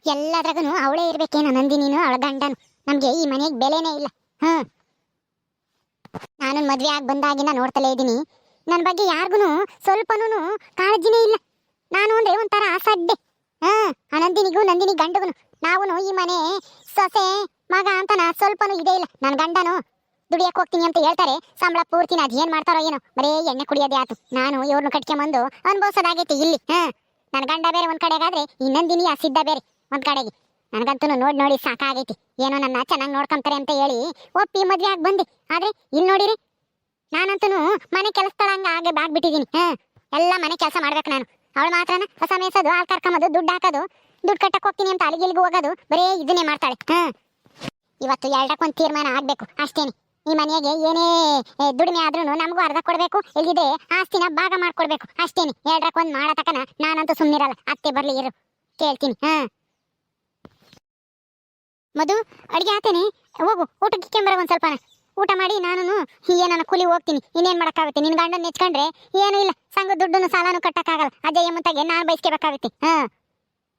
ಎಲ್ಲದ್ರಾಗನು ಅವಳೇ ಇರ್ಬೇಕೇನೋ ನಂದಿನಿನು ಅವಳ ಗಂಡನು. ನಮ್ಗೆ ಈ ಮನೆಗೆ ಬೆಲೆನೇ ಇಲ್ಲ. ಹ್ಮ್ ನಾನು ಮದ್ವೆ ಆಗಿ ಬಂದಾಗಿಂದ ನೋಡ್ತಲೇ ಇದ್ದೀನಿ, ನನ್ನ ಬಗ್ಗೆ ಯಾರಿಗೂ ಸ್ವಲ್ಪನೂ ಕಾಳಜಿನೇ ಇಲ್ಲ. ನಾನು ಅಂದ್ರೆ ಒಂಥರ ಅಸಡ್ಡೆ. ಆ ನಂದಿನಿ ಗಂಡಗೂ ನಾವು ಈ ಮನೆ ಸೊಸೆ ಮಗ ಅಂತ ಸ್ವಲ್ಪನೂ ಇದೇ ಇಲ್ಲ. ನನ್ನ ಗಂಡನು ದುಡಿಯಕ್ಕೆ ಹೋಗ್ತೀನಿ ಅಂತ ಹೇಳ್ತಾರೆ, ಸಂಬಳ ಪೂರ್ತಿನ ಅದೇನ್ ಮಾಡ್ತಾರೋ ಏನೋ, ಬರೇ ಎಣ್ಣೆ ಕುಡಿಯೋದೇ ಆತು. ನಾನು ಇವ್ರನ್ನ ಕಟ್ಕೊಂಬಂದು ಅನ್ಭವಿಸೋದಾಗೈತಿ ಇಲ್ಲಿ. ನನ್ನ ಗಂಡ ಬೇರೆ ಒಂದ್ ಕಡೆಗಾದ್ರೆ ಈ ನಂದಿನಿ ಆ ಸಿದ್ಧ ಬೇರೆ ಒಂದ್ ಕಡೆಗೆ. ನನಗಂತೂ ನೋಡಿ ಸಾಕಾಗೈತಿ. ಏನೋ ನನ್ನ ಚೆನ್ನಾಗಿ ನೋಡ್ಕೊಂತಾರೆ ಅಂತ ಹೇಳಿ ಒಪ್ಪಿ ಮದ್ವೆ ಆಗಿ ಬಂದೆ. ಆದ್ರೆ ಇಲ್ಲಿ ನೋಡಿರಿ, ನಾನಂತೂ ಮನೆ ಕೆಲಸದಳಂಗ ಹಾಗೆ ಬಾಗ್ಬಿಟ್ಟಿದೀನಿ. ಎಲ್ಲ ಮನೆ ಕೆಲಸ ಮಾಡ್ಬೇಕು ನಾನು. ಅವಳು ಮಾತ್ರನ ಹೊಸ ಮೇಸೋದು, ಹಾಲು ಕರ್ಕೊಂಬದು, ದುಡ್ಡು ಹಾಕೋದು, ದುಡ್ಡು ಕಟ್ಟಕ್ಕೆ ಹೋಗ್ತೀನಿ ಅಂತ ಅಲ್ಲಿಗಿಲ್ಗೂ ಹೋಗೋದು, ಬರೇ ಇದನ್ನೇ ಮಾಡ್ತಾಳೆ. ಇವತ್ತು ಎರಡಕ್ಕೊಂದು ತೀರ್ಮಾನ ಆಗ್ಬೇಕು ಅಷ್ಟೇನೆ. ಈ ಮನೆಗೆ ಏನೇ ದುಡಿಮೆ ಆದ್ರೂ ನಮಗೂ ಅರ್ಧ ಕೊಡ್ಬೇಕು, ಇಲ್ಲಿದೆ ಆಸ್ತಿನ ಭಾಗ ಮಾಡ್ಕೊಡ್ಬೇಕು ಅಷ್ಟೇನೆ. ಎರಡಕ್ಕೊಂದು ಮಾಡೋ ತಕನ ನಾನಂತೂ ಸುಮ್ಮನಿರಲ್ಲ. ಅತ್ತೆ ಬರ್ಲಿ ಇರು ಕೇಳ್ತೀನಿ. ಮಧು, ಅಡಿಗೆ ಆತೇನೆ, ಹೋಗು ಊಟಕ್ಕೆ ಕೆಂಬರ ಒಂದ್ ಸ್ವಲ್ಪನ ಊಟ ಮಾಡಿ ನಾನು ಏನನ್ನ ಕೂಲಿ ಹೋಗ್ತೀನಿ. ಇನ್ನೇನ್ ಮಾಡಕ್ಕಾಗುತ್ತೆ? ನಿನ್ ಗಂಡನ್ ನೆಚ್ಕೊಂಡ್ರೆ ಏನು ಇಲ್ಲ, ಸಂಘ ದುಡ್ಡನ್ನು ಸಾಲನು ಕಟ್ಟಕ್ಕಾಗಲ್ಲ. ಅಜಯ್ ಮುಂತಾಗೆ ನಾನು ಬಯಸ್ಕೋಬೇಕಾಗುತ್ತೆ.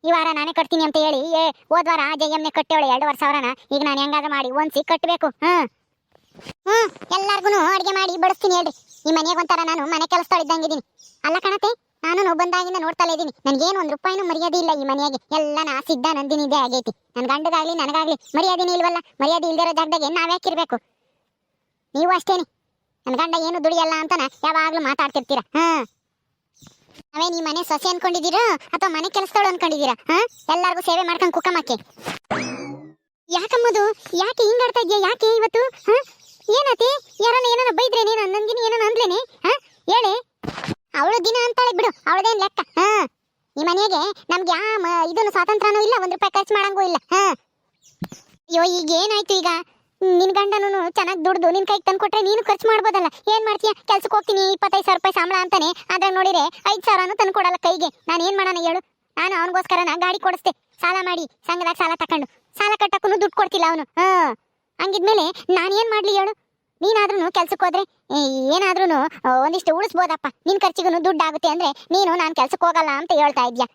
ಈ ವಾರ ನಾನೇ ಕಟ್ತೀನಿ ಅಂತ ಹೇಳಿ ಹೋದ್ವಾರ ಅಜಯಮ್ನೆ ಕಟ್ಟೇವಳೆ 2,500,000ನ. ಈಗ ನಾನು ಹೆಂಗಾದ್ರೂ ಮಾಡಿ ಒಂದ್ಸಿ ಕಟ್ಟಬೇಕು. ಎಲ್ಲಾರ್ಗು ಅಡಿಗೆ ಮಾಡಿ ಬಡಿಸ್ತೀನಿ ಹೇಳ್ರಿ. ಈ ಮನೆಗೆ ಒಂಥರ ನಾನು ಮನೆ ಕೆಲಸದಲ್ಲಿದ್ದಂಗಿದ್ದೀನಿ. ಅಲ್ಲ ಕಣತೆ, ನಾನು ಬಂದಾಗಿಂದ ನೋಡ್ತಲೇ ಇದ್ದೀನಿ, ನನ್ಗೇನು ₹1 ಮರ್ಯಾದೆ ಇಲ್ಲ ಈ ಮನೆಗೆ. ಎಲ್ಲ ನಾ ಸಿದ್ಧ ನಂದಿನಿದೆ ಆಗೈತಿ. ನನ್ನ ಗಂಡಗಾಗ್ಲಿ ನನಗಾಗ್ಲಿ ಮರ್ಯಾದೆನೇ ಇಲ್ವಲ್ಲ. ಮರ್ಯಾದೆ ಇಲ್ದಿರೋ ಜಾಗದಾಗೆ ನಾವ್ಯಾಕಿರ್ಬೇಕು? ನೀವು ಅಷ್ಟೇನೆ, ನನ್ನ ಗಂಡ ಏನು ದುಡಿಯಲ್ಲ ಅಂತನ ಯಾವಾಗ್ಲೂ ಮಾತಾಡ್ತಿರ್ತೀರಾ. ನಾವೇನ್ ಈ ಮನೆ ಸೊಸೆ ಅನ್ಕೊಂಡಿದ್ದೀರಾ ಅಥವಾ ಮನೆ ಕೆಲಸದವಳು ಅನ್ಕೊಂಡಿದ್ದೀರಾ? ಎಲ್ಲಾರ್ಗು ಸೇವೆ ಮಾಡ್ಕೊಂಡು ಕುಕ್ಕಮ್ಮಕ್ಕೆ. ಯಾಕಮ್ಮದು, ಯಾಕೆ ಹಿಂಗಾಡ್ತಾ ಇದ್ಯಾ? ಯಾಕೆ ಇವತ್ತು ಏನತಿ? ಯಾರನ್ನ ಏನನ್ನ ಬೈದ್ರೆ ನೀನು ನಂದಿನಿ ಏನನ್ನ ಅಂದ್ಲೇನೆ? ಹೇಳಿ. ಅವಳು ದಿನ ಅಂತಾಳೆ ಬಿಡು, ಅವಳದೇನ್ ಲೆಕ್ಕ. ಈ ಮನೆಗೆ ನಮ್ಗೆ ಇದನ್ನು ಸ್ವಾತಂತ್ರ್ಯನೂ ಇಲ್ಲ, ₹1 ಖರ್ಚು ಮಾಡಂಗೂ ಇಲ್ಲ. ಅಯ್ಯೋ, ಈಗ ಏನಾಯ್ತು? ಈಗ ನಿನ್ ಗಂಡನು ಚೆನ್ನಾಗಿ ದುಡ್ದು ನಿನ್ ಕೈಗೆ ತಂದು ಕೊಟ್ರೆ ನೀನು ಖರ್ಚು ಮಾಡ್ಬೋದಲ್ಲ. ಏನ್ ಮಾಡ್ತೀಯ? ಕೆಲ್ಸಕ್ಕೆ ಹೋಗ್ತೀನಿ, ₹25,000 ಸಂಬಳ ಅಂತಾನೆ. ಅದ್ರಾಗ ನೋಡಿದ್ರೆ 5,000 ತಂದು ಕೊಡಲ್ಲ ಕೈಗೆ. ನಾನು ಏನ್ ಮಾಡೋಣ ಹೇಳು? ನಾನು ಅವನಿಗೋಸ್ಕರನ ಗಾಡಿ ಕೊಡಿಸ್ತೆ, ಸಾಲ ಮಾಡಿ ಸಂಘದಾಗ ಸಾಲ ತಕೊಂಡು. ಸಾಲ ಕಟ್ಟಕ್ಕೂ ದುಡ್ಡು ಕೊಡ್ತಿಲ್ಲ ಅವನು. ಹಂಗಿದ್ಮೇಲೆ ನಾನು ಏನ್ ಮಾಡ್ಲಿ ಹೇಳು? ನೀನಾದ್ರೂ ಕೆಲ್ಸಕ್ಕೆ ಹೋದ್ರೆ ಏನಾದ್ರೂ ಒಂದಿಷ್ಟು ಉಳಿಸ್ಬೋದಪ್ಪ. ನಿನ್ ಖರ್ಚಿಗೂ ದುಡ್ಡು ಆಗುತ್ತೆ ಅಂದ್ರೆ ನೀನು ನಾನು ಕೆಲ್ಸಕ್ಕೆ ಹೋಗಲ್ಲ ಅಂತ ಹೇಳ್ತಾ ಇದ್ಯಾ?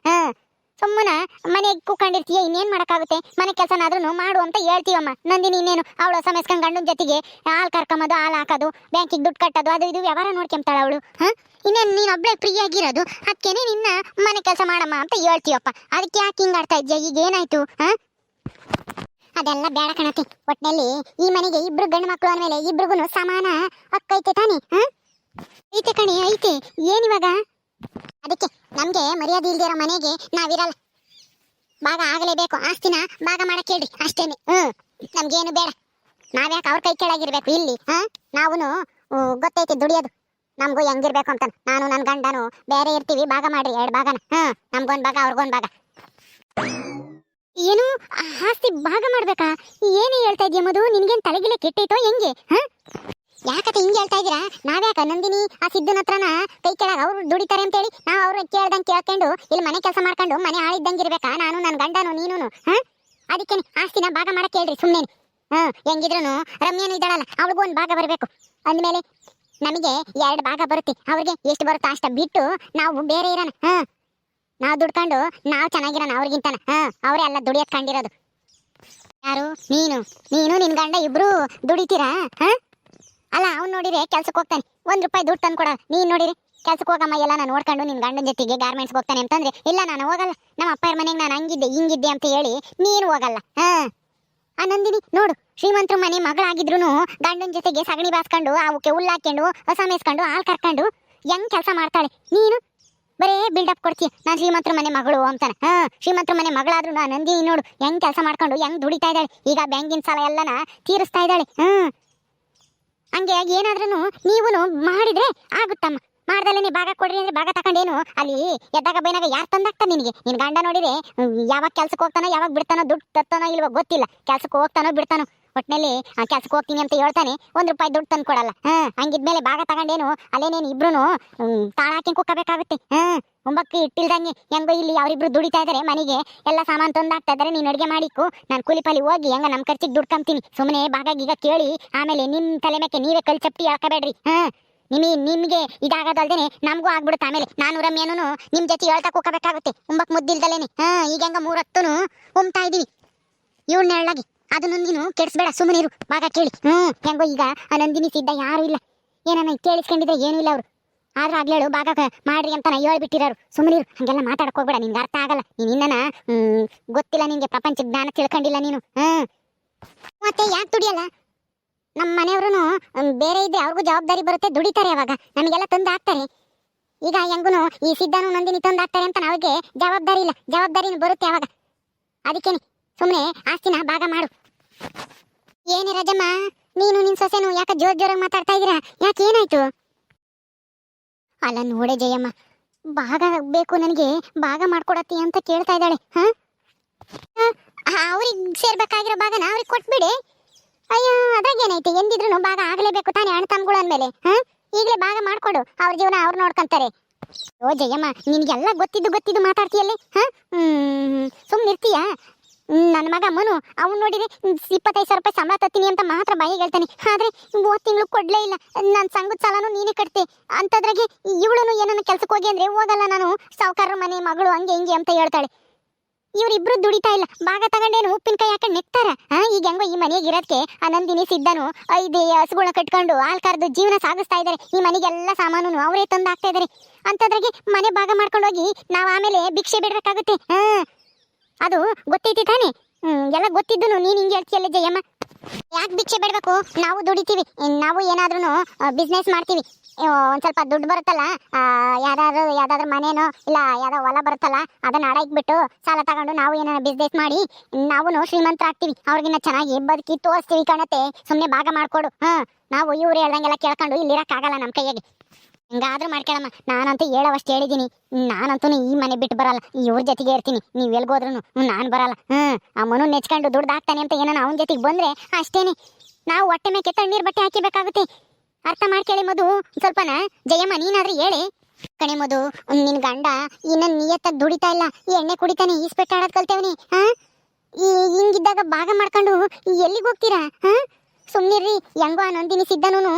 ಸುಮ್ಮನ ಮನೆಗೆ ಕೂಕೊಂಡಿರ್ತೀಯ, ಇನ್ನೇನ್ ಮಾಡಕ್ಕಾಗುತ್ತೆ? ಮನೆ ಕೆಲಸನಾದ್ರೂ ಮಾಡು ಅಂತ ಹೇಳ್ತೀವಮ್ಮ. ನಂದಿನಿ ಇನ್ನೇನು ಅವಳು ಸಮಸ್ಕೊಂಡು ಗಂಡನ ಜೊತೆಗೆ ಹಾಲು ಕರ್ಕೊಂಬದು, ಹಾಲು ಹಾಕೋದು, ಬ್ಯಾಂಕಿಗೆ ದುಡ್ಡು ಕಟ್ಟೋದು, ಅದು ಇದು ವ್ಯವಹಾರ ನೋಡ್ಕೊಂತಾಳ ಅವಳು. ಇನ್ನೇನು ನೀನು ಒಬ್ಳೆ ಫ್ರೀ ಆಗಿರೋದು, ಅದಕ್ಕೇನೆ ನಿನ್ನ ಮನೆ ಕೆಲಸ ಮಾಡಮ್ಮ ಅಂತ ಹೇಳ್ತೀವಪ್ಪ. ಅದಕ್ಕೆ ಯಾಕೆ ಹಿಂಗಾಡ್ತಾ ಇದ್ಯಾ? ಈಗ ಏನಾಯ್ತು? ಅದೆಲ್ಲ ಬೇಡ ಕಣತೆ. ಒಟ್ನಲ್ಲಿ ಈ ಮನೆಗೆ ಇಬ್ರು ಗಂಡು ಮಕ್ಕಳು ಅಂದ್ಮೇಲೆ ಇಬ್ರಿಗೂ ಸಮಾನ ಹಕ್ಕೈತೆ ತಾನೆ? ಐತೆ ಕಣಿ, ಐತೆ. ಏನಿವಾಗ? ಅದಕ್ಕೆ ನಮ್ಗೆ ಮರ್ಯಾದೆ ಇಲ್ದಿರೋ ಮನೆಗೆ ನಾವಿರಲ್ಲ. ಭಾಗ ಆಗಲೇಬೇಕು, ಆಸ್ತಿನ ಭಾಗ ಮಾಡಕ್ ಹೇಳ್ರಿ ಅಷ್ಟೇನೆ. ನಮ್ಗೇನು ಬೇಡ. ನಾವ್ಯಾಕೆ ಅವ್ರ ಕೈ ಕೆಳಗಿರ್ಬೇಕು ಇಲ್ಲಿ? ನಾವು ಗೊತ್ತೈತಿ ದುಡಿಯೋದು ನಮ್ಗೂ ಹೆಂಗಿರ್ಬೇಕು ಅಂತ. ನಾನು ನನ್ನ ಗಂಡನು ಬೇರೆ ಇರ್ತೀವಿ, ಭಾಗ ಮಾಡ್ರಿ 2 ಭಾಗನ. ನಮ್ಗೊಂದ್ ಭಾಗ ಅವ್ರಿಗೊಂದ್ ಭಾಗ. ಏನು ಆಸ್ತಿ ಭಾಗ ಮಾಡ್ಬೇಕಾ? ಏನೇ ಹೇಳ್ತಾ ಇದೀಯ ಮಧು? ನಿನ್ಗೇನ್ ತಲೆಗಿಲೆ ಕೆಟ್ಟೈತೋ ಹೆಂಗೆ? ಯಾಕತ್ತೆ ಹಿಂಗೆ ಹೇಳ್ತಾ ಇದೀರಾ? ನಾವ್ಯಾಕ ನಂದಿನಿ ಆ ಸಿದ್ದನ ಹತ್ರನ ಕೈ ಕೆಳಗ ಅವ್ರು ದುಡಿತಾರೆ ಅಂತೇಳಿ ನಾವು ಅವ್ರು ಕೇಳ್ದಂಗೆ ಕೇಳ್ಕೊಂಡು ಇಲ್ಲಿ ಮನೆ ಕೆಲಸ ಮಾಡ್ಕೊಂಡು ಮನೆ ಆಳಿದ್ದಂಗೆ ಇರ್ಬೇಕಾ? ನಾನು ನನ್ನ ಗಂಡನು ನೀನು ಅದಕ್ಕೆ ಆಸ್ತಿನ ಭಾಗ ಮಾಡಕ್ ಹೇಳ್ರಿ ಸುಮ್ಮನೆ. ಹೆಂಗಿದ್ರು ರಮ್ಯನು ಇದ್ದಾಳಲ್ಲ, ಅವ್ರಿಗೂ ಒಂದು ಭಾಗ ಬರಬೇಕು. ಅಂದಮೇಲೆ ನಮಗೆ 2 ಭಾಗ ಬರುತ್ತೆ, ಅವ್ರಿಗೆ ಎಷ್ಟು ಬರುತ್ತೋ ಅಷ್ಟ ಬಿಟ್ಟು ನಾವು ಬೇರೆ ಇರೋಣ. ನಾವು ದುಡ್ಕೊಂಡು ನಾವು ಚೆನ್ನಾಗಿರೋಣ ಅವ್ರಿಗಿಂತನ. ಅವರೇ ಎಲ್ಲ ದುಡಿಯಕ್ ಕಂಡಿರೋದು. ಯಾರು? ನೀನು ನಿನ್ ಗಂಡ ಇಬ್ರು ದುಡಿತೀರಾ? ಅಲ್ಲ, ಅವ್ನು ನೋಡಿದ್ರೆ ಕೆಲ್ಸಕ್ಕೆ ಹೋಗ್ತಾನೆ, ₹1 ದುಡ್ಡು ತಂದು ಕೊಡ. ನೀನ್ ನೋಡಿರಿ ಕೆಲ್ಸಕ್ಕೆ ಹೋಗಮ್ಮ, ಎಲ್ಲ ನಾನು ನೋಡ್ಕೊಂಡು ನಿನ್ ಗಂಡನ ಜೊತೆಗೆ ಗಾರ್ಮೆಂಟ್ಸ್ ಹೋಗ್ತಾನೆ ಅಂತಂದ್ರೆ ಇಲ್ಲ ನಾನು ಹೋಗಲ್ಲ, ನಮ್ಮ ಅಪ್ಪರ ಮನೆಗೆ ನಾನು ಹಂಗಿದ್ದೆ ಹಿಂಗಿದ್ದೆ ಅಂತ ಹೇಳಿ ನೀನು ಹೋಗಲ್ಲ. ಆ ನಂದಿನಿ ನೋಡು, ಶ್ರೀಮಂತರ ಮನೆ ಮಗಳಾಗಿದ್ರು ಗಂಡನ ಜೊತೆಗೆ ಸಗಣಿ ಬಾಸ್ಕೊಂಡು ಅವಕ್ಕೆ ಹುಲ್ಲಾಕೊಂಡು ಹೊಸ ಮೇಸ್ಕೊಂಡು ಹಾಲು ಕರ್ಕೊಂಡು ಹೆಂಗ್ ಕೆಲಸ ಮಾಡ್ತಾಳೆ. ನೀನು ಬರೇ ಬಿಲ್ಡಪ್ ಕೊಡ್ತೀಯ, ನಾನು ಶ್ರೀಮಂತರ ಮನೆ ಮಗಳು ಅಂತಾನೆ. ಶ್ರೀಮಂತರ ಮನೆ ಮಗಳಾದ್ರೂ ನಂದಿನಿ ನೋಡು ಹೆಂಗ್ ಕೆಲಸ ಮಾಡ್ಕೊಂಡು ಹೆಂಗ್ ದುಡಿತಾ ಇದ್ದಾಳೆ. ಈಗ ಬ್ಯಾಂಕಿನ ಸಾಲ ಎಲ್ಲನ ತೀರಿಸ್ತಾ ಇದ್ದಾಳೆ. ಹಂಗೆ ಏನಾದ್ರೂ ನೀವು ಮಾಡಿದ್ರೆ ಆಗುತ್ತಮ್ಮ. ಮಾಡ್ದಲ್ಲೇ ಭಾಗ ಕೊಡ್ರಿ ಅಂದ್ರೆ ಭಾಗ ತಕೊಂಡೇನು ಅಲ್ಲಿ ಎದ್ದಾಗ ಬೈನಾಗ ಯಾರು ತಂದಾಗ್ತಾನೆ ನಿನಗೆ? ನಿನ್ ಗಂಡ ನೋಡಿದ್ರೆ ಯಾವಾಗ ಕೆಲ್ಸಕ್ಕೆ ಹೋಗ್ತಾನೋ ಯಾವಾಗ ಬಿಡ್ತಾನೋ, ದುಡ್ಡು ತತ್ತಾನೋ ಇಲ್ವೋ ಗೊತ್ತಿಲ್ಲ. ಕೆಲ್ಸಕ್ಕೆ ಹೋಗ್ತಾನೋ ಬಿಡ್ತಾನೋ, ಒಟ್ಟಿನಲ್ಲಿ ಕೆಲ್ಸಕ್ಕೆ ಹೋಗ್ತೀನಿ ಅಂತ ಹೇಳ್ತಾನೆ, ₹1 ದುಡ್ಡು ತಂದು ಕೊಡಲ್ಲ. ಹಂಗಿದ್ಮೇಲೆ ಭಾಗ ತಗೊಂಡೇನು ಅಲ್ಲೇನೇನು ಇಬ್ರು ತಾಳ ಹಾಕಿ ಕುಕ್ಕಬೇಕಾಗುತ್ತೆ. ಒಂಬಕ್ಕೆ ಇಟ್ಟಿಲ್ದಂಗೆ ಹೆಂಗೋ ಇಲ್ಲಿ ಅವರಿಬ್ರು ದುಡಿತಾ ಇದಾರೆ, ಮನೆಗೆ ಎಲ್ಲ ಸಾಮಾನು ತಂದಾಗ್ತಾ ಇದಾರೆ. ನೀನು ಅಡುಗೆ ಮಾಡಿಕ್ಕು, ನಾನು ಕೂಲಿಪಾಲಿ ಹೋಗಿ ಹೆಂಗ ನಮ್ಮ ಖರ್ಚಿಗೆ ದುಡ್ಡು ಕಂತೀನಿ. ಸುಮ್ಮನೆ ಭಾಗ ಗೀಗ ಕೇಳಿ ಆಮೇಲೆ ನಿನ್ನ ತಲೆ ಮೇಲೆ ನೀವೇ ಕಲ್ ಚಪ್ಪಿ ಹಾಕಬೇಡ್ರಿ. ನಿಮಗೆ ಇದಾಗೋದಲ್ದೇನೆ ನಮಗೂ ಆಗ್ಬಿಡುತ್ತೆ. ಆಮೇಲೆ ನಾನು ರಮ್ಯನೂ ನಿಮ್ ಜೊತೆ ಹೇಳ್ತಾ ಕೂಕಬೇಕಾಗುತ್ತೆ ಉಂಬಕ್ ಮುದ್ದಿಲ್ದಲೇನೆ. ಈಗ ಹೆಂಗ 3 ಹೊತ್ತುನು ಉಮ್ತಾ ಇದೀವಿ ಇವಳು ನೆರಳಾಗಿ. ಅದನ್ನು ನೀನು ಕೆಡಿಸ್ಬೇಡ, ಸುಮ್ಮನಿರು. ಭಾಗ ಕೇಳಿ. ಹೆಂಗೋ ಈಗ ಆ ನಂದಿನಿ ಸಿದ್ಧ ಯಾರು ಇಲ್ಲ, ಏನನ್ನ ಕೇಳಿಸ್ಕೊಂಡಿದ್ರೆ ಏನೂ ಇಲ್ಲ ಅವರು. ಆದ್ರೆ ಆಗ್ಲೇಳು ಭಾಗ ಮಾಡ್ರಿ ಅಂತ ಹೇಳ್ಬಿಟ್ಟಿರೋರು. ಸುಮ್ಮನಿರು, ಹಂಗೆಲ್ಲ ಮಾತಾಡಕ್ ಹೋಗ್ಬೇಡ, ನಿನ್ಗೆ ಅರ್ಥ ಆಗಲ್ಲ. ನೀನ್ ಇನ್ನನ ಗೊತ್ತಿಲ್ಲ ನಿನ್ಗೆ, ಪ್ರಪಂಚ ಜ್ಞಾನ ತಿಳ್ಕೊಂಡಿಲ್ಲ ನೀನು. ಮತ್ತೆ ಯಾಕೆ ದುಡಿಯಲ್ಲ? ನಮ್ಮ ಮನೆಯವ್ರು ಬೇರೆ ಇದ್ರೆ ಅವ್ರಿಗೂ ಜವಾಬ್ದಾರಿ ಬರುತ್ತೆ, ದುಡಿತಾರೆ. ಅವಾಗ ನಮಗೆಲ್ಲ ತಂದು ಹಾಕ್ತಾರೆ. ಈಗ ಹೆಂಗುನು ಈ ಸಿದ್ಧನು ನಂದಿನಿ ತಂದು ಹಾಕ್ತಾರೆ ಅಂತ ನಾವಿಗೆ ಜವಾಬ್ದಾರಿ ಇಲ್ಲ, ಜವಾಬ್ದಾರಿನೂ ಬರುತ್ತೆ ಅವಾಗ. ಅದಕ್ಕೇನೆ ಸುಮ್ಮನೆ ಆಸ್ತಿನ ಭಾಗ ಮಾಡು. ಏನೇ ರಾಜಮ್ಮ, ನೀನು ನಿನ್ ಸೊಸೆನು ಯಾಕೆ ಜೋರಾಗಿ ಮಾತಾಡ್ತಾ ಇದ್ದೀರಾ? ಯಾಕೆ ಏನಾಯ್ತು? ಅಲ್ಲ ನೋಡೆ ಜಯಮ್ಮ, ಭಾಗ ಬೇಕು ನನಗೆ, ಭಾಗ ಮಾಡ್ಕೊಡತ್ತಿ ಅಂತ ಕೇಳ್ತಾ ಇದ್ದಾಳೆ. ಅವ್ರಿಗೆ ಸೇರ್ಬೇಕಾಗಿರೋ ಭಾಗನ ಅವ್ರಿಗೆ ಕೊಟ್ಬಿಡಿ. ಅಯ್ಯೋ ಅದ್ರಾಗ ಏನೈತೆ? ಎಂದಿದ್ರು ಭಾಗ ಆಗ್ಲೇಬೇಕು ತಾನೇ ಅಣ್ಣ ತಮ್ಗಳು ಅಂದ್ಮೇಲೆ. ಈಗಲೇ ಭಾಗ ಮಾಡ್ಕೊಡು, ಅವ್ರ ಜೀವನ ಅವ್ರು ನೋಡ್ಕೊಂತಾರೆ. ಓ ಜಯಮ್ಮ, ನಿನ್ಗೆಲ್ಲ ಗೊತ್ತಿದ್ದು ಮಾತಾಡ್ತೀಯಲ್ಲಿ. ಸುಮ್ಮನೆ ಇರ್ತೀಯಾ? ನನ್ನ ಮಗ ಮನು ಅವ್ನು ನೋಡಿದ್ರೆ 25,000 ರೂಪಾಯಿ ಸಂಬಳ ತತ್ತೀನಿ ಅಂತ ಮಾತ್ರ ಬಾಯಿಗೆ ಹೇಳ್ತಾನೆ. ಆದ್ರೆ 3 ತಿಂಗಳು ಕೊಡ್ಲೇ ಇಲ್ಲ. ನನ್ನ ಸಂಘದ ಸಾಲನು ನೀನೇ ಕಟ್ತೆ. ಅಂತದ್ರಾಗೆ ಇವಳು ಏನನ್ನ ಕೆಲ್ಸಕ್ಕೆ ಹೋಗಿ ಅಂದ್ರೆ ಹೋಗಲ್ಲ, ನಾನು ಸಾವುಕಾರರ ಮನೆ ಮಗಳು ಹಂಗೆ ಹಿಂಗೆ ಅಂತ ಹೇಳ್ತಾಳೆ. ಇವ್ರಿಬ್ರು ದುಡಿತಾ ಇಲ್ಲ, ಭಾಗ ತಗೊಂಡೇನು ಉಪ್ಪಿನಕಾಯಿ ಹಾಕೊಂಡು ನೆಕ್ತಾರ. ಈಗ ಹೆಂಗೋ ಈ ಮನೆಗೆ ಇರೋದಕ್ಕೆ ಆ ನಂದಿನಿ ಸಿದ್ಧನು 5 ಹಸುಗಳನ್ನ ಕಟ್ಕೊಂಡು ಹಾಲ್ ಕರೆದು ಜೀವನ ಸಾಗಿಸ್ತಾ ಇದ್ದಾರೆ. ಈ ಮನೆಗೆಲ್ಲ ಸಾಮಾನು ಅವರೇ ತಂದು ಹಾಕ್ತಾ ಇದಾರೆ. ಅಂತದ್ರಾಗೆ ಮನೆ ಭಾಗ ಮಾಡ್ಕೊಂಡು ಹೋಗಿ ನಾವು ಆಮೇಲೆ ಭಿಕ್ಷೆ ಬಿಡ್ಬೇಕಾಗುತ್ತೆ. ಅದು ಗೊತ್ತೈತಿ ತಾನೆ? ಎಲ್ಲ ಗೊತ್ತಿದ್ದು ನೀನು ಹಿಂಗೆ ಹೇಳ್ತೀಯಲ್ಲ ಜಯಮ್ಮ. ಯಾಕೆ ಭಿಕ್ಷೆ ಬಿಡ್ಬೇಕು? ನಾವು ದುಡಿತೀವಿ, ನಾವು ಏನಾದ್ರೂ ಬಿಸ್ನೆಸ್ ಮಾಡ್ತೀವಿ. ಒಂದ್ ಸ್ವಲ್ಪ ದುಡ್ಡು ಬರುತ್ತಲ್ಲ, ಯಾವ್ದಾದ್ರು ಮನೇನೋ ಇಲ್ಲ ಯಾವ್ದೋ ಹೊಲ ಬರುತ್ತಲ್ಲ, ಅದನ್ನ ಅಡ ಇಟ್ಬಿಟ್ಟು ಸಾಲ ತಗೊಂಡು ನಾವು ಏನಾರ ಬಿಸ್ನೆಸ್ ಮಾಡಿ ನಾವು ಶ್ರೀಮಂತರ ಆಗ್ತೀವಿ. ಅವ್ರಿಗಿನ್ನ ಚೆನ್ನಾಗಿ ಬದುಕಿ ತೋರಿಸ್ತೀವಿ ಕಾಣತ್ತೆ. ಸುಮ್ಮನೆ ಭಾಗ ಮಾಡ್ಕೊಡು. ನಾವು ಇವ್ರು ಹೇಳ್ದಂಗೆಲ್ಲ ಕೇಳ್ಕೊಂಡು ಇಲ್ಲಿ ಇರಕ್ಕಾಗಲ್ಲ ನಮ್ಮ ಕೈಯಾಗೆ. ಹಿಂಗಾದ್ರೂ ಮಾಡ್ಕೊಳಮ್ಮ. ನಾನಂತೂ ಹೇಳೋವಷ್ಟು ಹೇಳಿದ್ದೀನಿ. ನಾನಂತೂ ಈ ಮನೆ ಬಿಟ್ಟು ಬರಲ್ಲ, ಇವ್ರ ಜೊತೆಗೆ ಇರ್ತೀನಿ. ನೀವ್ ಎಲ್ಗೋದ್ರು ನಾನು ಬರಲ್ಲ. ಆ ಮನು ನೆಚ್ಕೊಂಡು ದುಡ್ಡು ಹಾಕ್ತಾನೆ ಅಂತ ಏನೋ ಅವನ ಜೊತೆಗೆ ಬಂದ್ರೆ ಅಷ್ಟೇನೆ. ನಾವು ಹೊಟ್ಟೆ ಮೇಲೆ ತಣ್ಣೀರ್ ಬಟ್ಟೆ ಹಾಕಿಬೇಕಾಗುತ್ತೆ. ಅರ್ಥ ಮಾಡ್ಕೊಳ್ಳಿ ಮಧು ಸ್ವಲ್ಪನ. ಜಯಮ್ಮ ನೀನಾದ್ರೂ ಹೇಳಿ ಕಣೆ ಮಧು, ನಿನ್ ಗಂಡ ಇನ್ನ ನಿಯತ್ತಾಗಿ ದುಡಿತಾ ಇಲ್ಲ, ಎಣ್ಣೆ ಕುಡಿತಾನೆ, ಈಸ್ಪೆಟ್ಟ ಆಡೋದ್ ಕಲ್ತೇವನಿ. ಹಿಂಗಿದ್ದಾಗ ಭಾಗ ಮಾಡ್ಕೊಂಡು ಎಲ್ಲಿಗೆ ಹೋಗ್ತೀರಾ? ಸುಮ್ನಿರ್ರಿ. ಹೆಂಗೋ ಆ ನಂದಿನಿ ಸಿದ್ಧನೂ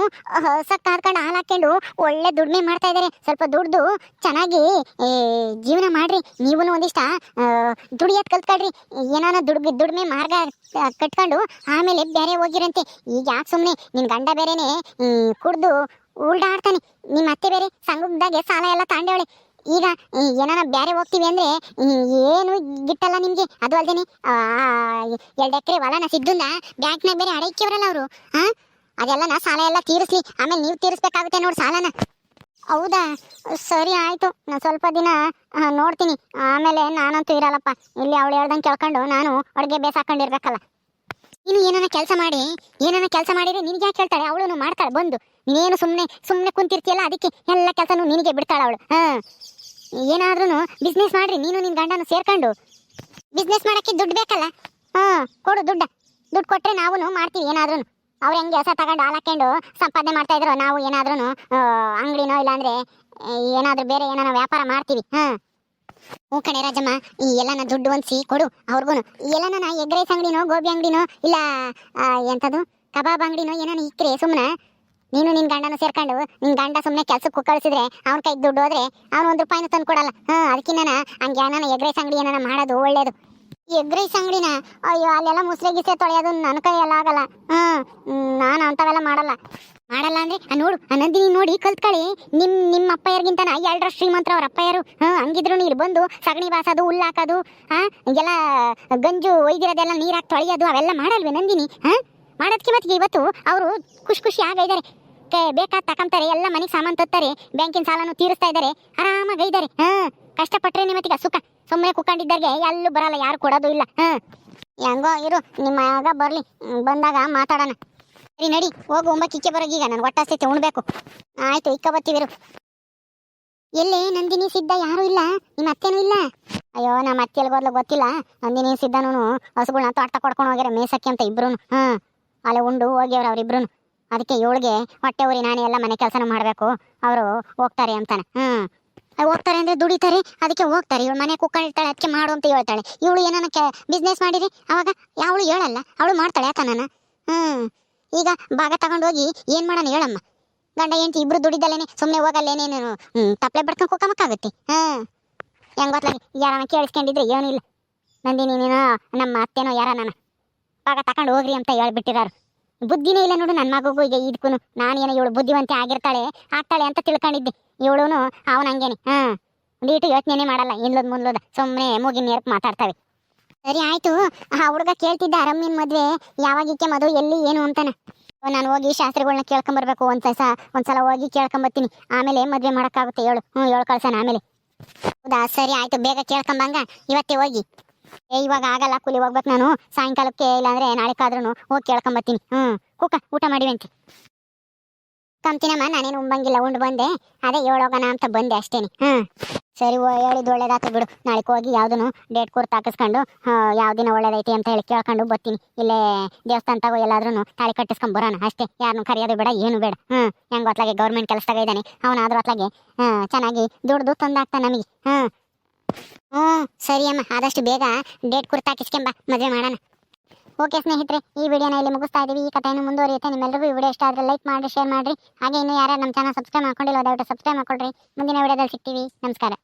ಹೊಸ ಕಾರ್ಕೊಂಡು ಹಾಲು ಹಾಕೊಂಡು ಒಳ್ಳೆ ದುಡಿಮೆ ಮಾಡ್ತಾ ಇದಾರೆ. ಸ್ವಲ್ಪ ದುಡ್ದು ಚೆನ್ನಾಗಿ ಜೀವನ ಮಾಡ್ರಿ. ನೀವೂ ಒಂದಿಷ್ಟ ದುಡಿಯೋದ್ ಕಲ್ತ್ಕೊಳ್ರಿ. ಏನಾನ ದುಡಿಮೆ ಮಾರ್ಗ ಕಟ್ಕೊಂಡು ಆಮೇಲೆ ಬೇರೆ ಹೋಗಿರಂತೆ. ಈಗ ಯಾಕೆ ಸುಮ್ಮನೆ? ನಿನ್ ಗಂಡ ಬೇರೆನೆ ಕುಡ್ದು ಉಲ್ಡಾಡ್ತಾನೆ, ನಿಮ್ಮ ಅತ್ತೆ ಬೇರೆ ಸಂಘದಾಗೆ ಸಾಲ ಎಲ್ಲ ತಾಂಡವಳೆ. ಈಗ ಏನಾನ ಬೇರೆ ಹೋಗ್ತೀವಿ ಅಂದ್ರೆ ಏನು ಗಿಟ್ಟಲ್ಲ ನಿಮ್ಗೆ. ಅದು ಅಲ್ದೇನೆ 2 ಎಕರೆ ಹೊಲನ ಸಿದ್ದುನ್ನ ಬ್ಯಾಂಕ್ನಾಗ ಬೇರೆ ಅಡೈಕ್ಯವರಲ್ಲ ಅವರು. ಅದೆಲ್ಲ ಸಾಲ ಎಲ್ಲ ತೀರಿಸ್ಲಿ, ಆಮೇಲೆ ನೀವು ತೀರಿಸ್ಬೇಕಾಗುತ್ತೆ ನೋಡಿ ಸಾಲನ. ಹೌದಾ? ಸರಿ ಆಯ್ತು, ನಾನು ಸ್ವಲ್ಪ ದಿನ ನೋಡ್ತೀನಿ. ಆಮೇಲೆ ನಾನಂತೂ ಇರಲ್ಲಪ್ಪ ಇಲ್ಲಿ. ಅವಳು ಹೇಳ್ದಂಗೆ ಕೇಳ್ಕೊಂಡು ನಾನು ಅಡುಗೆ ಬೇಸಾಕೊಂಡಿರ್ಬೇಕಲ್ಲ. ನೀನು ಏನಾನ ಕೆಲಸ ಮಾಡಿದ್ರೆ ನಿನಗೆ ಯಾಕೆ ಹೇಳ್ತಾಳೆ? ಅವಳು ಮಾಡ್ತಾಳೆ ಬಂದು. ನೀನೇನು ಸುಮ್ಮನೆ ಕುಂತಿರ್ತೀಯಲ್ಲ, ಅದಕ್ಕೆ ಎಲ್ಲ ಕೆಲಸನೂ ನಿನಗೆ ಬಿಡ್ತಾಳೆ ಅವಳು. ಏನಾದ್ರೂ ಬಿಸ್ನೆಸ್ ಮಾಡ್ರಿ, ನೀನು ನಿನ್ ಗಂಡನು ಸೇರ್ಕೊಂಡು. ಬಿಸ್ನೆಸ್ ಮಾಡಕ್ಕೆ ದುಡ್ಡು ಬೇಕಲ್ಲ. ಕೊಡು ದುಡ್ಡು ಕೊಟ್ರೆ ನಾವು ಮಾಡ್ತೀವಿ ಏನಾದ್ರೂ. ಅವ್ರು ಹೆಂಗೆ ಹೊಸ ತಗೊಂಡು ಹಾಲು ಹಾಕೊಂಡು ಸಂಪಾದನೆ ಮಾಡ್ತಾ ಇದ್ರು, ನಾವು ಏನಾದ್ರೂ ಅಂಗಡಿನೋ ಇಲ್ಲಾಂದ್ರೆ ಏನಾದ್ರೂ ಬೇರೆ ಏನಾರ ವ್ಯಾಪಾರ ಮಾಡ್ತೀವಿ. ಹ್ಞೂ ಕಣೆ ರಾಜಮ್ಮ, ಈ ಎಲ್ಲನ ದುಡ್ಡು ಹೊಂದಿಸಿ ಕೊಡು ಅವ್ರಿಗೂ. ಎಲ್ಲನ ಎಗ್ ರೈಸ್ ಅಂಗಡಿನೋ, ಗೋಬಿ ಅಂಗಡಿನೋ, ಇಲ್ಲ ಎಂಥದ್ದು ಕಬಾಬ್ ಅಂಗಡಿನೋ ಏನಾನ ಇಕ್ಕರೆ ಸುಮ್ಮನೆ ನೀನು ನಿನ್ ಗಂಡನ ಸೇರ್ಕೊಂಡು. ನಿನ್ ಗಂಡ ಸುಮ್ಮನೆ ಕೆಲ್ಸಕ್ಕೆ ಕಳಿಸಿದ್ರೆ ಅವ್ನ ಕೈಗೆ ದುಡ್ಡು ಹೋದ್ರೆ ಅವ್ನು 1 ರೂಪಾಯಿನೂ ತಂದು ಕೊಡಲ್ಲ. ಅದಕ್ಕಿನ್ನ ಹಂಗೆ ಏನಾನ ಎಗ್ ರೈಸ್ ಅಂಗಡಿ ಏನಾನ ಮಾಡೋದು ಒಳ್ಳೇದು. ಎಗ್ ರೈಸ್ ಅಂಗಡಿನ ಅಯ್ಯೋ ಅಲ್ಲೆಲ್ಲ ಮುಸ್ರೆ ಗಿಸ್ರೆ ತೊಳೆಯೋದು ನನ್ನ ಕೈಯೆಲ್ಲ ಆಗಲ್ಲ. ನಾನು ಅಂಥವೆಲ್ಲ ಮಾಡಲ್ಲ ಅಂದ್ರೆ ನೋಡು ಆ ನಂದಿನಿ ನೋಡಿ ಕಲ್ತ್ಕೊಳ್ಳಿ. ನಿಮ್ಮ ಅಪ್ಪಯ್ಯರ್ಗಿಂತನ 2 ಶ್ರೀಮಂತರ ಅವ್ರ ಅಪ್ಪಯ್ಯರು. ಹಂಗಿದ್ರು ಇಲ್ಲಿ ಬಂದು ಸಗಣಿ ಬಾಸೋದು, ಹುಲ್ಲು ಹಾಕೋದು, ಹಿಂಗೆಲ್ಲ ಗಂಜು ಒಯ್ದಿರೋದೆಲ್ಲ ನೀರಾಕಿ ತೊಳೆಯೋದು ಅವೆಲ್ಲ ಮಾಡಲ್ವೇ ನಂದಿನಿ? ಮಾಡೋದಕ್ಕೆ ಮತ್ತೆ ಇವತ್ತು ಅವರು ಖುಷಿ ಆಗಿದ್ದಾರೆ. ಬೇಕಾದ ತಕೊಂತಾರೆ, ಎಲ್ಲ ಮನೆಗೆ ಸಾಮಾನು ತತ್ತಾರೆ, ಬ್ಯಾಂಕಿನ ಸಾಲನು ತೀರಿಸ್ತಾ ಇದ್ದಾರೆ, ಆರಾಮಾಗಿ ಇದ್ದಾರೆ. ಕಷ್ಟಪಟ್ರೆ ನಿಮ್ಮತ್ತಿಗ ಸುಖ. ಸುಮ್ಮನೆ ಕುತ್ಕೊಂಡಿದ್ದಾಗೆ ಎಲ್ಲೂ ಬರಲ್ಲ, ಯಾರು ಕೊಡೋದು ಇಲ್ಲ. ಹೆಂಗೋ ಇರು, ನಿಮ್ಮ ಮಗ ಬರ್ಲಿ, ಬಂದಾಗ ಮಾತಾಡೋಣ. ಸರಿ ನಡಿ ಹೋಗು, 9ಕ್ಕೆ ಬರೋಗೀಗ. ನಾನು ಹೊಟ್ಟೆ ಉಣ್ಬೇಕು. ಆಯ್ತು, ಇಕ್ಕ ಬರ್ತೀವಿರು. ಎಲ್ಲೇ ನಂದಿನಿ ಸಿದ್ಧ ಯಾರು ಇಲ್ಲ? ನಿಮ್ಮ ಅತ್ತೆನೂ ಇಲ್ಲ? ಅಯ್ಯೋ ನಮ್ಮ ಅತ್ತೆಯಲ್ಲಿ ಗೋದ್ಲು ಗೊತ್ತಿಲ್ಲ. ನಂದಿನಿ ಸಿದ್ಧನೂ ಹಸುಗಳನ್ನ ತೋಟ ಕೊಡ್ಕೊಂಡು ಹೋಗ್ಯಾರ ಮೇಸಕ್ಕೆ ಅಂತ ಇಬ್ರು. ಅಲ್ಲೇ ಉಂಡು ಹೋಗ್ಯವ್ರ ಅವ್ರಿಬ್ರು. ಅದಕ್ಕೆ ಇವಳಿಗೆ ಹೊಟ್ಟೆ ಊರಿ ನಾನೇ ಎಲ್ಲ ಮನೆ ಕೆಲಸನ ಮಾಡಬೇಕು, ಅವರು ಹೋಗ್ತಾರೆ ಅಂತಾನೆ. ಹೋಗ್ತಾರೆ ಅಂದ್ರೆ ದುಡಿತಾರೆ, ಅದಕ್ಕೆ ಹೋಗ್ತಾರೆ. ಇವಳು ಮನೆ ಕುಕ್ಕೊಂಡಿರ್ತಾಳೆ, ಅದಕ್ಕೆ ಮಾಡು ಅಂತ ಹೇಳ್ತಾಳೆ. ಇವಳು ಏನಾನ ಬಿಸ್ನೆಸ್ ಮಾಡಿರಿ ಅವಾಗ ಅವಳು ಹೇಳಲ್ಲ, ಅವಳು ಮಾಡ್ತಾಳೆ. ಯಾಕ ನಾನು ಈಗ ಭಾಗ ತಗೊಂಡೋಗಿ ಏನು ಮಾಡೋಣ ಹೇಳಮ್ಮ? ಗಂಡ ಹೆಂಡತಿ ಇಬ್ರು ದುಡಿದಲ್ಲೇನೆ ಸುಮ್ಮನೆ ಹೋಗಲ್ಲೇನೇನು ತಪ್ಪಲೆ ಬಡ್ಕೊಂಡು ಹೋಗಮಕ್ಕಾಗುತ್ತೆ. ಹೆಂಗ್ ಗೊತ್ತಾಗಿ ಯಾರನ್ನ ಕೇಳಿಸ್ಕೊಂಡಿದ್ರೆ ಏನೂ ಇಲ್ಲ. ನಂದಿನಿ ನೀನು ನಮ್ಮ ಅತ್ತೆನೋ ಯಾರ ನನ್ನ ಪಾಗ ತಕೊಂಡು ಹೋಗ್ರಿ ಅಂತ ಹೇಳ್ಬಿಟ್ಟಿರಾರು. ಬುದ್ಧಿನೇ ಇಲ್ಲ ನೋಡು ನನ್ನ ಮಗುಗೂ. ಈಗ ಇದಕ್ಕೂ ನಾನೇನೋ ಇವಳು ಬುದ್ಧಿವಂತೆ ಆಗ್ತಾಳೆ ಅಂತ ತಿಳ್ಕೊಂಡಿದ್ದೆ. ಇವಳು ಅವನ ಹಂಗೇನೆ ಒಂದೀಟು ಯೋಚನೆ ಮಾಡಲ್ಲ, ಇನ್ಲೋದ್ ಮುಂದ್ಲೋದ ಸುಮ್ಮನೆ ಮೂಗಿನ ನೇರಕ್ಕೆ ಮಾತಾಡ್ತಾವೆ. ಸರಿ ಆಯ್ತು. ಆ ಹುಡುಗ ಕೇಳ್ತಿದ್ದ ರಮ್ಯನ್ ಮದ್ವೆ ಯಾವಾಗಿಕ್ಕೆ ಮದುವೆ ಎಲ್ಲಿ ಏನು ಅಂತಾನ. ನಾನು ಹೋಗಿ ಶಾಸ್ತ್ರಿಗಳನ್ನ ಕೇಳ್ಕೊಂಬರ್ಬೇಕು. ಒಂದ್ಸಲ ಹೋಗಿ ಕೇಳ್ಕೊಂಬತ್ತೀನಿ, ಆಮೇಲೆ ಮದ್ವೆ ಮಾಡೋಕ್ಕಾಗುತ್ತೆ. ಹೇಳು ಕಳ್ಸೋಣ ಆಮೇಲೆ. ಹೌದಾ ಸರಿ ಆಯ್ತು, ಬೇಗ ಕೇಳ್ಕೊಂಬಂಗ ಇವತ್ತೇ ಹೋಗಿ. ಇವಾಗ ಆಗಲ್ಲ, ಕೂಲಿ ಹೋಗ್ಬೇಕು ನಾನು. ಸಾಯಂಕಾಲಕ್ಕೆ ಇಲ್ಲಾಂದ್ರೆ ನಾಳೆಕಾದ್ರೂ ಹೋಗಿ ಕೇಳ್ಕೊಂಬತ್ತೀನಿ. ಕುಕ್ಕ ಊಟ ಮಾಡಿವಂತೆ. ಕಂತಿನಮ್ಮ ನಾನೇನು ಉಂಬಂಗಿಲ್ಲ, ಉಂಡು ಬಂದೆ. ಅದೇ ಹೇಳೋಗೋಣ ಅಂತ ಬಂದೆ ಅಷ್ಟೇನೆ. ಸರಿ ಹೇಳಿದ್ದು ಒಳ್ಳೇದಾಯ್ತು ಬಿಡು. ನಾಳೆ ಹೋಗಿ ಯಾವ್ದನು ಡೇಟ್ ಕೂರ್ತು ಹಾಕಿಸ್ಕೊಂಡು ಯಾವ್ದಿನ ಒಳ್ಳೇದೈತಿ ಅಂತ ಹೇಳಿ ಕೇಳ್ಕೊಂಡು ಬರ್ತೀನಿ. ಇಲ್ಲೇ ದೇವಸ್ಥಾನ ತಗೋ ಎಲ್ಲಾದ್ರೂ ತಾಳಿ ಕಟ್ಟಿಸ್ಕೊಂಡ್ ಬರೋಣ ಅಷ್ಟೇ. ಯಾರನ್ನು ಕರೆಯೋದು ಬೇಡ, ಏನು ಬೇಡ. ಹೆಂಗ್ ಹೊತ್ಲಾಗೆ ಗೌರ್ಮೆಂಟ್ ಕೆಲಸದಾಗ ಇದ್ದಾನೆ ಅವನಾದ್ರೂ ಹೊತ್ಲಾಗೆ ಚೆನ್ನಾಗಿ ದುಡ್ದು ತಂದಾಗ್ತಾನೆ ನಮಗೆ. ಸರಿ ಅಮ್ಮ, ಆದಷ್ಟು ಬೇಗ ಡೇಟ್ ಕುರ್ತು ಹಾಕಿಸ್ಕೊಂಬ, ಮದುವೆ ಮಾಡೋಣ. ಓಕೆ ಸ್ನೇಹಿತರೆ, ಈ ವಿಡಿಯೋನ ಇಲ್ಲಿ ಮುಗಿಸ್ತಾ ಇದೀವಿ. ಈ ಕಥೆಯನ್ನು ಮುಂದುವರಿಯುತ್ತೆ. ನಿಮ್ಮೆಲ್ಲರಿಗೂ ಈ ವಿಡಿಯೋ ಇಷ್ಟ ಆದರೆ ಲೈಕ್ ಮಾಡಿ, ಶೇರ್ ಮಾಡಿರಿ. ಹಾಗೆ ಇನ್ನೂ ಯಾರು ನಮ್ಮ ಚಾನಲ್ ಸಬ್ಸ್ಕ್ರೈಬ್ ಮಾಡ್ಕೊಂಡಿಲ್ಲ ದಯವಿಟ್ಟು ಸಬ್ಸ್ಕ್ರೈಬ್ ಮಾಡ್ಕೊಳ್ರಿ. ಮುಂದಿನ ವಿಡಿಯೋದಲ್ಲಿ ಸಿಗ್ತೀವಿ. ನಮಸ್ಕಾರ.